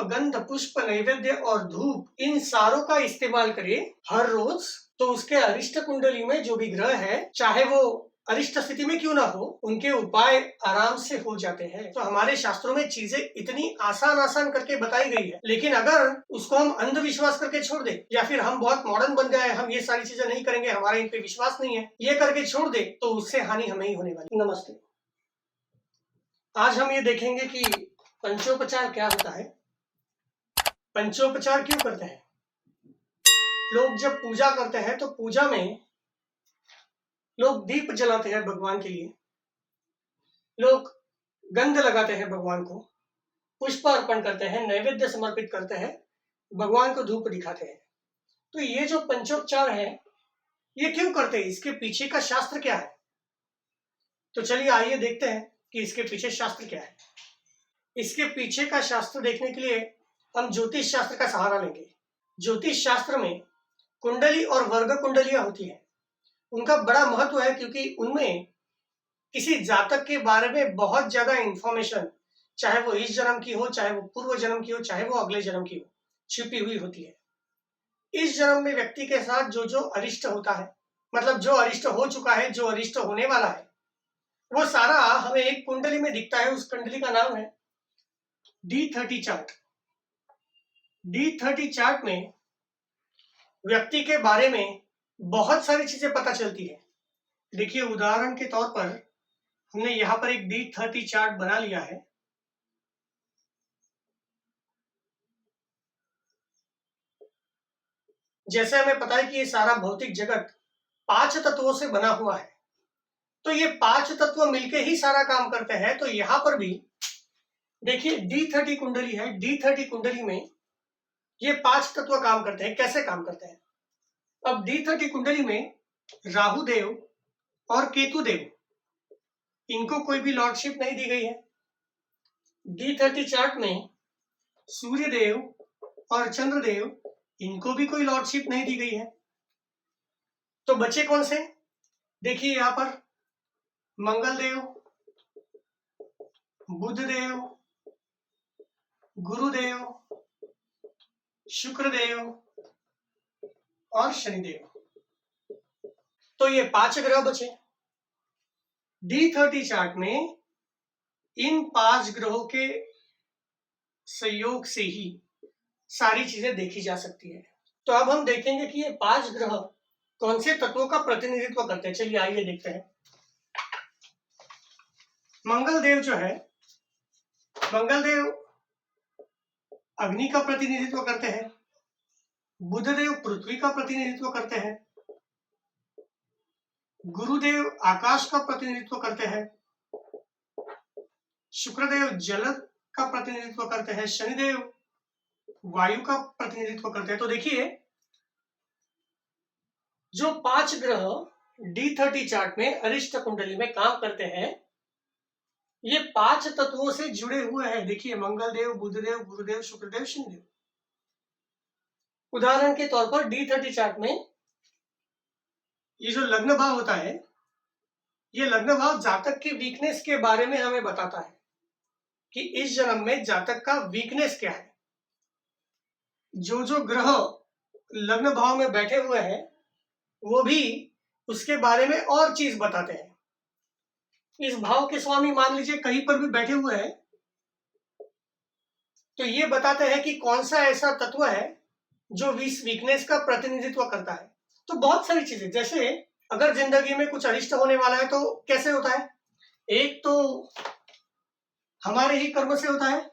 गंध, पुष्प, नैवेद्य और धूप इन सारों का इस्तेमाल करे हर रोज, तो उसके अरिष्ट कुंडली में जो भी ग्रह है, चाहे वो अरिष्ट स्थिति में क्यों ना हो, उनके उपाय आराम से हो जाते हैं। तो हमारे शास्त्रों में चीजें इतनी आसान करके बताई गई है, लेकिन अगर उसको हम अंधविश्वास करके छोड़ दे, या फिर हम बहुत मॉडर्न बन गए, हम ये सारी चीजें नहीं करेंगे, हमारा इन पे विश्वास नहीं है, ये करके छोड़ दे, तो उससे हानि हमें ही होने वाली। नमस्ते। आज हम ये देखेंगे कि पंचोपचार क्या होता है, पंचोपचार क्यों करते हैं। लोग जब पूजा करते हैं तो पूजा में लोग दीप जलाते हैं भगवान के लिए, लोग गंध लगाते हैं भगवान को, पुष्प अर्पण करते हैं, नैवेद्य समर्पित करते हैं, भगवान को धूप दिखाते हैं। तो ये जो पंचोपचार है, ये क्यों करते हैं, इसके पीछे का शास्त्र क्या है। तो चलिए आइए देखते हैं कि इसके पीछे शास्त्र क्या है। इसके पीछे का शास्त्र देखने के लिए हम ज्योतिष शास्त्र का सहारा लेंगे। ज्योतिष शास्त्र में कुंडली और वर्ग कुंडलियां होती हैं, उनका बड़ा महत्व है, क्योंकि उनमें किसी जातक के बारे में बहुत ज्यादा इंफॉर्मेशन, चाहे वो इस जन्म की हो, चाहे वो पूर्व जन्म की हो, चाहे वो अगले जन्म की हो, छिपी हुई होती है। इस जन्म में व्यक्ति के साथ जो जो अरिष्ट होता है, मतलब जो अरिष्ट हो चुका है, जो अरिष्ट होने वाला है, वो सारा हमें एक कुंडली में दिखता है। उस कुंडली का नाम है D30 चार्ट। D30 चार्ट में व्यक्ति के बारे में बहुत सारी चीजें पता चलती है। देखिए, उदाहरण के तौर पर हमने यहाँ पर एक D30 चार्ट बना लिया है। जैसे हमें पता है कि ये सारा भौतिक जगत 5 तत्वों से बना हुआ है, तो ये 5 तत्व मिलके ही सारा काम करते हैं। तो यहाँ पर भी देखिए D30 कुंडली है। D30 कुंडली में ये 5 तत्व काम करते हैं। कैसे काम करते हैं? अब D30 कुंडली में राहु देव और केतु देव, इनको कोई भी लॉर्डशिप नहीं दी गई है। D30 चार्ट में सूर्य देव और चंद्र देव, इनको भी कोई लॉर्डशिप नहीं दी गई है। तो बचे कौन से? देखिए यहाँ पर मंगल देव, बुध देव, गुरुदेव, शुक्र देव और शनिदेव। तो ये 5 ग्रह बचे। D30 चार्ट में इन 5 ग्रहों के सहयोग से ही सारी चीजें देखी जा सकती है। तो अब हम देखेंगे कि ये 5 ग्रह कौन से तत्वों का प्रतिनिधित्व करते हैं। चलिए आइए देखते हैं। मंगल देव जो है, मंगल देव अग्नि का प्रतिनिधित्व करते हैं, बुध देव पृथ्वी का प्रतिनिधित्व करते हैं, गुरुदेव आकाश का प्रतिनिधित्व करते हैं, शुक्रदेव जल का प्रतिनिधित्व करते हैं, शनिदेव वायु का प्रतिनिधित्व करते हैं। तो देखिए, जो 5 ग्रह D30 चार्ट में अरिष्ट कुंडली में काम करते हैं, ये 5 तत्वों से जुड़े हुए हैं। देखिए, मंगल देव, बुधदेव, गुरुदेव, शुक्रदेव, शनिदेव। उदाहरण के तौर पर D30 चार्ट में ये जो लग्न भाव होता है, ये लग्न भाव जातक की वीकनेस के बारे में हमें बताता है कि इस जन्म में जातक का वीकनेस क्या है। जो जो ग्रह लग्न भाव में बैठे हुए हैं, वो भी उसके बारे में और चीज बताते हैं। इस भाव के स्वामी मान लीजिए कहीं पर भी बैठे हुए हैं, तो ये बताते हैं कि कौन सा ऐसा तत्व है जो इस वीकनेस का प्रतिनिधित्व करता है। तो बहुत सारी चीजें, जैसे अगर जिंदगी में कुछ अनिष्ट होने वाला है तो कैसे होता है? एक तो हमारे ही कर्म से होता है,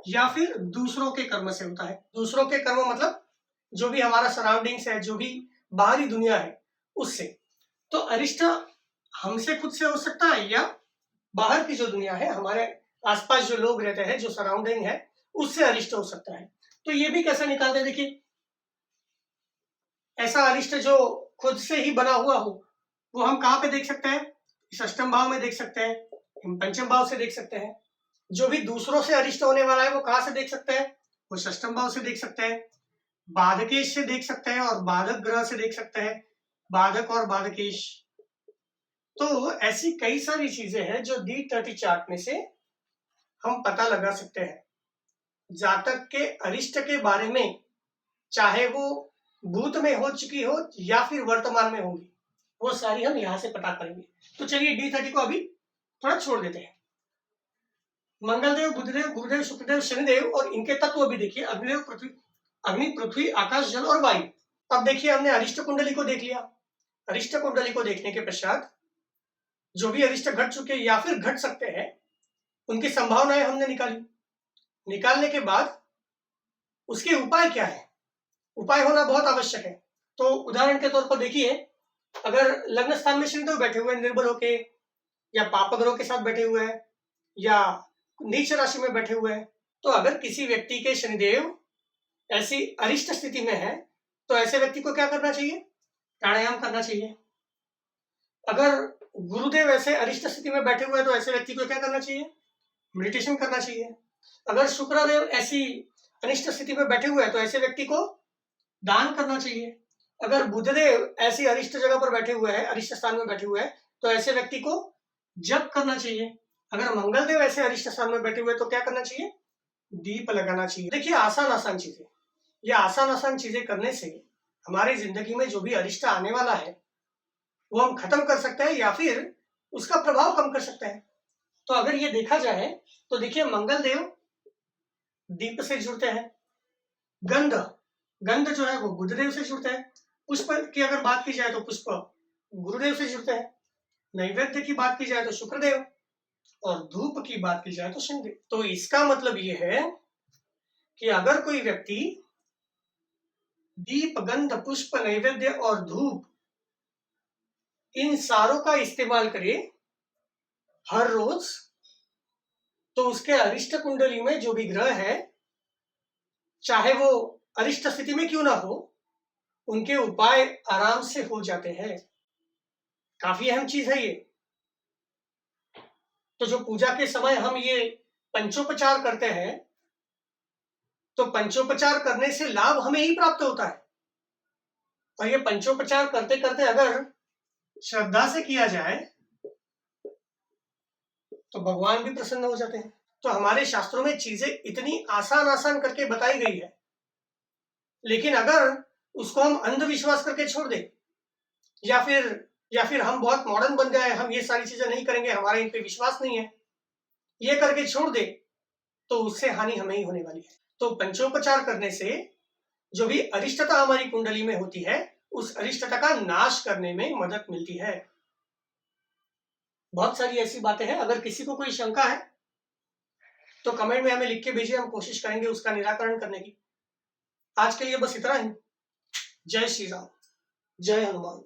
या फिर दूसरों के कर्म से होता है। दूसरों के कर्म मतलब जो भी हमारा सराउंडिंग्स है, जो भी बाहरी दुनिया है, उससे। तो अरिष्ट हमसे खुद से हो सकता है, या बाहर की जो दुनिया है, हमारे आसपास जो लोग रहते हैं, जो सराउंडिंग है, उससे अरिष्ट हो सकता है। तो ये भी कैसे निकालते हैं? देखिए, ऐसा अरिष्ट जो खुद से ही बना हुआ हो, वो हम कहाँ पे देख सकते हैं? इस अष्टम भाव में देख सकते हैं, पंचम भाव से देख सकते हैं। जो भी दूसरों से अरिष्ट होने वाला है, वो कहाँ से देख सकते हैं? वो षष्टम भाव से देख सकते हैं, बाधकेश से देख सकते हैं, और बाधक ग्रह से देख सकते हैं, बाधक और बाधकेश। तो ऐसी कई सारी चीजें हैं जो D30 चार्ट में से हम पता लगा सकते हैं। जातक के अरिष्ट के बारे में, चाहे वो भूत में हो चुकी हो या फिर वर्तमान में होगी, वो सारी हम यहां से पता करेंगे। तो चलिए D30 को अभी थोड़ा छोड़ देते हैं। मंगलदेव, बुधदेव, गुरुदेव, शुक्रदेव, शनिदेव और इनके तत्व भी देखिए, अग्निदेव, अग्नि, पृथ्वी, आकाश, जल और वायु। अब देखिए हमने अरिष्ट कुंडली को देख लिया। अरिष्ट कुंडली को देखने के पश्चात जो भी अरिष्ट घट चुके या फिर घट सकते हैं, उनकी संभावनाएं हमने निकाली। निकालने के बाद उसके उपाय क्या है, उपाय होना बहुत आवश्यक है। तो उदाहरण के तौर पर देखिए, अगर लग्न स्थान में शनिदेव बैठे हुए हैं निर्बल होके, या पाप ग्रहों के साथ बैठे हुए हैं, या नीच राशि में बैठे हुए हैं, तो अगर किसी व्यक्ति के शनिदेव ऐसी अरिष्ट स्थिति में है तो ऐसे व्यक्ति को क्या करना चाहिए? प्राणायाम करना चाहिए। अगर गुरुदेव ऐसे अरिष्ट स्थिति में बैठे हुए हैं तो ऐसे व्यक्ति को क्या करना चाहिए? मेडिटेशन करना चाहिए। अगर शुक्रदेव ऐसी अनिष्ट स्थिति में बैठे हुए हैं तो ऐसे व्यक्ति को दान करना चाहिए। अगर बुधदेव ऐसी अरिष्ट जगह पर बैठे हुए हैं, अरिष्ट स्थान में बैठे हुए हैं, तो ऐसे व्यक्ति को जप करना चाहिए। अगर मंगलदेव ऐसे अरिष्ट स्थान में बैठे हुए तो क्या करना चाहिए? दीप लगाना चाहिए। देखिए आसान आसान चीजें, ये आसान आसान चीजें करने से हमारी जिंदगी में जो भी अरिष्ट आने वाला है वो हम खत्म कर सकते हैं या फिर उसका प्रभाव कम कर सकते हैं। तो अगर ये देखा जाए तो देखिए मंगलदेव दीप से जुड़ते हैं, गंध, गंध जो है वो बुधदेव से जुड़ते हैं, पुष्प की अगर बात की जाए तो पुष्प गुरुदेव से जुड़ते हैं, नैवेद्य की बात की जाए तो शुक्रदेव, और धूप की बात की जाए तो शनिदेव। तो इसका मतलब ये है कि अगर कोई व्यक्ति दीप, गंध, पुष्प, नैवेद्य और धूप इन सारों का इस्तेमाल करे हर रोज, तो उसके अरिष्ट कुंडली में जो भी ग्रह है, चाहे वो अरिष्ट स्थिति में क्यों ना हो, उनके उपाय आराम से हो जाते हैं। काफी अहम चीज है ये। तो जो पूजा के समय हम ये पंचोपचार करते हैं, तो पंचोपचार करने से लाभ हमें ही प्राप्त होता है। और ये पंचोपचार करते करते अगर श्रद्धा से किया जाए तो भगवान भी प्रसन्न हो जाते हैं। तो हमारे शास्त्रों में चीजें इतनी आसान आसान करके बताई गई है, लेकिन अगर उसको हम अंधविश्वास करके छोड़ दें, या फिर हम बहुत मॉडर्न बन गए, हम ये सारी चीजें नहीं करेंगे, हमारा इन पे विश्वास नहीं है, ये करके छोड़ दे, तो उससे हानि हमें ही होने वाली है। तो पंचोपचार करने से जो भी अरिष्टता हमारी कुंडली में होती है, उस अरिष्टता का नाश करने में मदद मिलती है। बहुत सारी ऐसी बातें हैं। अगर किसी को कोई शंका है तो कमेंट में हमें लिख के भेजिए, हम कोशिश करेंगे उसका निराकरण करने की। आज के लिए बस इतना ही। जय श्री राम, जय हनुमान।